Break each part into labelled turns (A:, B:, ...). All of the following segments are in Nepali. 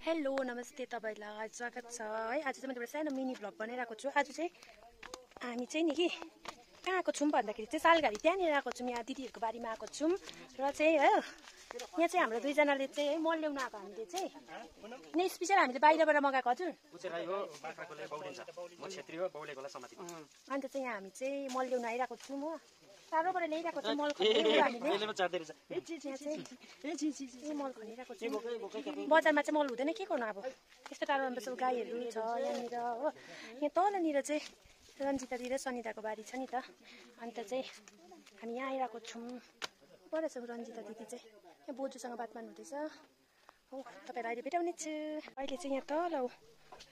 A: हेलो नमस्ते तपाईलाई स्वागत छ है। आज चाहिँ मैले एउटा सानो मिनी भ्लग बनाइरहेको छु। आज चाहिँ हामी चाहिँ नि के कहाँ आएको छौँ भन्दाखेरि चाहिँ सालघारी त्यहाँनिर आएको छौँ। यहाँ दिदीहरूको बारीमा आएको छौँ र चाहिँ है यहाँ चाहिँ हाम्रो दुईजनाले चाहिँ है मल ल्याउनु आएको हामीले चाहिँ नै स्पेसल हामीले बाहिरबाट मगाएको। हजुर अन्त चाहिँ यहाँ हामी चाहिँ मल ल्याउनु आइरहेको छौँ हो। टाढोबाट ल्याइरहेको छौँ मल मल खनिरहेको छौँ। बजारमा चाहिँ मल हुँदैन के गर्नु अब यस्तो टाढोमा बसेर गाईहरू छ यहाँनिर हो। यहाँ तलनिर चाहिँ रन्जिता दिदी र सनिताको बारी छ नि त। अन्त चाहिँ हामी यहाँ आइरहेको छौँ। परेछ रन्जिता दिदी चाहिँ यहाँ बोजूसँग बात मार्नुहुँदैछ हो। तपाईँलाई अहिले भेटाउने छु। अहिले चाहिँ यहाँ तल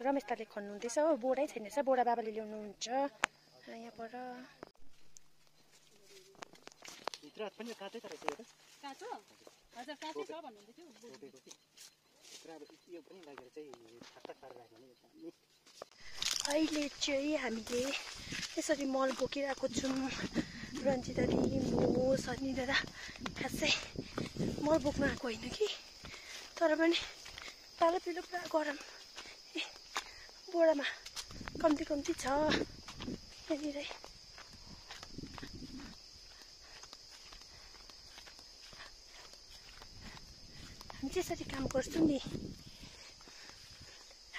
A: रमेश दाले खन्नुहुँदैछ हो। बोरै छैन रहेछ, बोरा बाबाले ल्याउनुहुन्छ यहाँ पर। अहिले चाहिँ हामीले यसरी मल बोकिरहेको छौँ। रन्जिता दिदी म सनी दादा खासै मल बोक्नु आएको होइन कि, तर पनि पालो पिलो पुरा गरम बोरामा कम्ती कम्ती छ यहाँनिर। हामी चाहिँ यसरी काम गर्छौँ नि,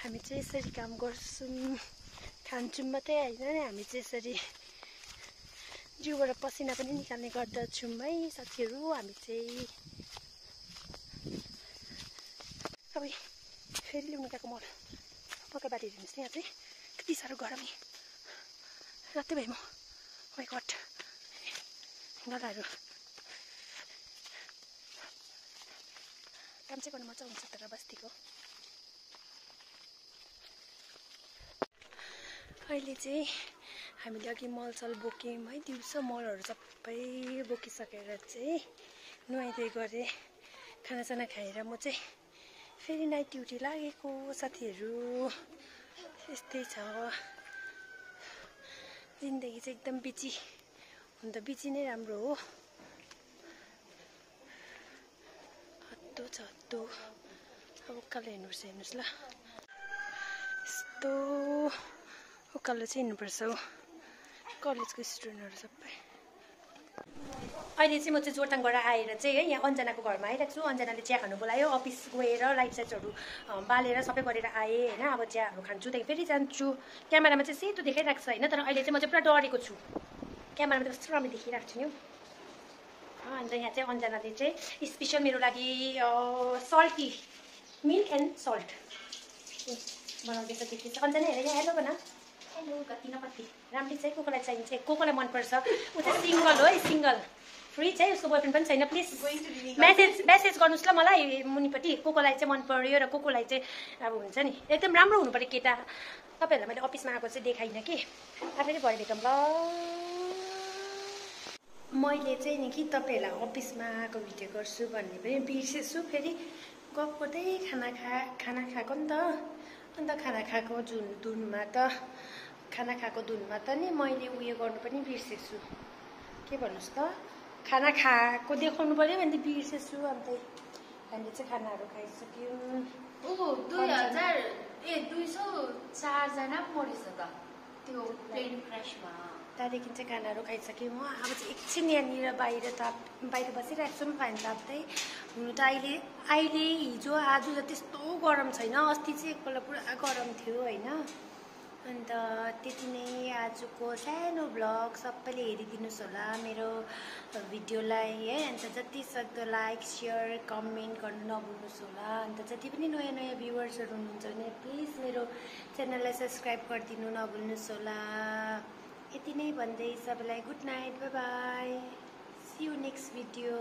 A: हामी चाहिँ यसरी काम गर्छौँ। खान्छौँ मात्रै होइन नि, हामी चाहिँ यसरी जिउबाट पसिना पनि निकाल्ने गर्दछौँ है साथीहरू। हामी चाहिँ अब फेरि ल्याउनु गएको मल मकै बारी हेर्नुहोस् नि। यहाँ चाहिँ कति साह्रो गरम रातै भयो। म माइ गड गलाहरू काम चाहिँ गर्नु मजा हुन्छ तर बस्तीको। अहिले चाहिँ हामीले अघि मलसल बोक्यौँ है। दिउँसो मलहरू सबै बोकिसकेर चाहिँ नुहाइधुवाइ गरेँ, खानासाना खाएर म चाहिँ फेरि नाइट ड्युटी लागेको साथीहरू। यस्तै छ जिन्दगी चाहिँ, एकदम बिजी हुन त बिजी नै राम्रो हो। हत्तो छ हत्तो। अब उकालो हेर्नुहोस् ल, यस्तो उकालो चाहिँ हिँड्नुपर्छ हो कलेजको स्टुडेन्टहरू सबै। अहिले चाहिँ म चाहिँ जोरथाङबाट आएर चाहिँ है यहाँ अन्जनाको घरमा आइरहेको छु। अन्जनाले चिया खानु बोलायो। अफिस गएर लाइट साइट्सहरू बालेर सबै गरेर आएँ होइन। अब चियाहरू खान्छु, त्यहाँदेखि फेरि जान्छु। क्यामेरामा चाहिँ सेतो देखाइरहेको छ होइन, तर अहिले चाहिँ म चाहिँ पुरा डरेको छु। क्यामेरामा त कस्तो राम्रो देखिरहेको छु नि हौ। अन्त यहाँ चाहिँ अन्जनाले चाहिँ स्पेसल मेरो लागि सल्टी मिल्क एन्ड सल्ट बनाउँदैछ। देखि अन्जना हेर यहाँ हेलो भन। हेलो कति न कति राम्रै चाहिँ कोकोलाई चाहिन्छ, कोकोलाई मनपर्छ। ऊ चाहिँ सिङ्गल हो है, सिङ्गल फ्री चाहिँ, उसको बोयफ्रेन्ड पनि छैन। प्लिज मेसेज गर्नुहोस् ल मलाई मुनिपट्टि। कोकोलाई चाहिँ मन पर्यो र कोकोलाई चाहिँ अब हुन्छ नि एकदम राम्रो हुनु पऱ्यो केटा। तपाईँहरूलाई मैले अफिसमा आएको चाहिँ देखाइनँ कि, आफैले भरे भेटौँ ल। मैले चाहिँ नि कि तपाईँहरूलाई अफिसमा आएको भिडियो गर्छु भन्ने पनि बिर्सेछु। फेरि गफ गर्दै खाना खाएको नि त। अन्त खाना खाएको धुनमा त नि मैले उयो गर्नु पनि बिर्सेछु। के भन्नुहोस् त, खाना खाएको देखाउनु पऱ्यो भने त बिर्सेछु। अन्त हामीले चाहिँ खानाहरू खाइसक्यौँ।
B: 204 जना मरेछ त त्यो प्लेन क्रासमा।
A: त्यहाँदेखि चाहिँ खानाहरू खाइसक्यौँ। अब चाहिँ एकछिन यहाँनिर बाहिर बसिरहेको छौँ फ्यान ताप्दै। हुनु त अहिले हिजो आज त त्यस्तो गरम छैन, अस्ति चाहिँ एकपल्ट पुरा गरम थियो होइन। अन्त त्यति नै आजको सानो भ्लग। सबैले हेरिदिनुहोस् होला मेरो भिडियोलाई है। अन्त जति सक्दो लाइक सेयर कमेन्ट गर्नु नभुल्नुहोस् होला। अन्त जति पनि नयाँ नयाँ भ्युवर्सहरू हुनुहुन्छ भने प्लिज मेरो च्यानललाई सब्सक्राइब गरिदिनु नभुल्नुहोस् होला। यति नै भन्दै सबैलाई good night, bye bye, see you next video.